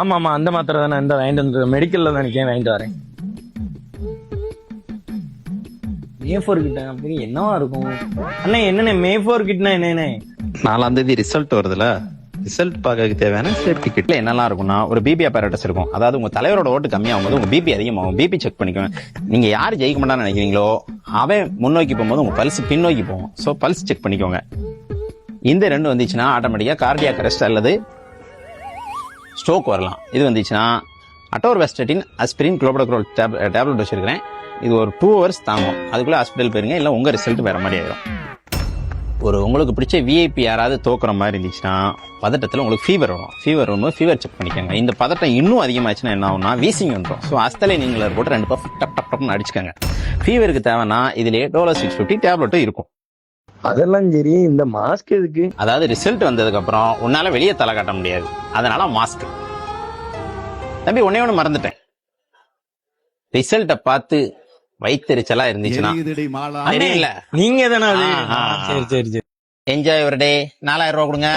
ஆமா ஆமா அந்த மாத்திரை தானே இந்த வாங்கிட்டு வந்து மெடிக்கல்ல தான் நினைக்கிறேன் வாங்கிட்டு வரேன். மே4 கிட்ட அப்படி என்னவா இருக்கும் அண்ணே? என்னண்ணே மே4 கிட்னா என்னண்ணே? 4ஆம் தேதி ரிசல்ட் வருதுல, ரிசல்ட் பார்க்கறதுக்கு தேவையான சேஃப்டி கிட்ல என்னெல்லாம் இருக்கும்னா, ஒரு பிபி அப்பரேட்டஸ் இருக்கும். அதாவது உங்க தலைவரோட ஓட்டு கம்மியாகும் போது உங்க பிபி அதிகமாகும். பிபி செக் பண்ணிக்கோங்க. நீங்க யார் ஜெயிக்க மாட்டான்னு நினைக்கிறீங்களோ அவன் முன்னோக்கி போகும்போது உங்க பல்ஸ் பின்னோக்கி போகும். சோ பல்ஸ் செக் பண்ணிக்கோங்க. இந்த ரெண்டு வந்துச்சுன்னா ஆட்டோமேட்டிக்கா கார்டியாக் அரெஸ்ட் அல்லது ஸ்ட்ரோக் வரலாம். இது வந்துச்சுன்னா அட்டோர்வாஸ்டட்டின் அஸ்பிரின் குளோபடோக்ரோல் டேப்லெட் வச்சிருக்கிறேன். இது ஒரு 2 hours தாங்கும். அதுக்குள்ள ஹாஸ்பிட்டல் போயிருங்க, இல்லை உங்க ரிசல்ட் வேற மாதிரி ஆயிடும். உங்களுக்கு பிடிச்ச விஐபி யாராவது தோக்குற மாதிரி இருந்துச்சுன்னா பதட்டத்தில் உங்களுக்கு ஃபீவர் வரும். ஃபீவர் வரும்போது ஃபீவர் செக் பண்ணிக்கோங்க. இந்த பதட்டம் இன்னும் அதிகமாச்சுன்னா என்ன ஆகும்னா வீசிங் வந்துடும். ஸோ அஸ்தலை நீங்களர் போட்டு 2 பஃப் டப் டப் டப்னு அடிச்சுக்கோங்க. ஃபீவருக்கு தேவைன்னா இதுலேயே டோலர் 650 டேப்லெட்டும் இருக்கும். அதெல்லாம் சரி, இந்த மாஸ்க் எதுக்கு? அதாவது ரிசல்ட் வந்ததுக்கு அப்புறம் உன்னால வெளியே தலை காட்ட முடியாது, அதனால மாஸ்க். தம்பி ஒண்ணு மறந்துட்டேன், ரிசல்ட்டை பார்த்து வயிற்றுச்சலா இருந்துச்சுன்னா நீங்க தானே? சரி சரி சரி. என்ஜாய் ஒரு டே 4000 ரூபா கொடுங்க.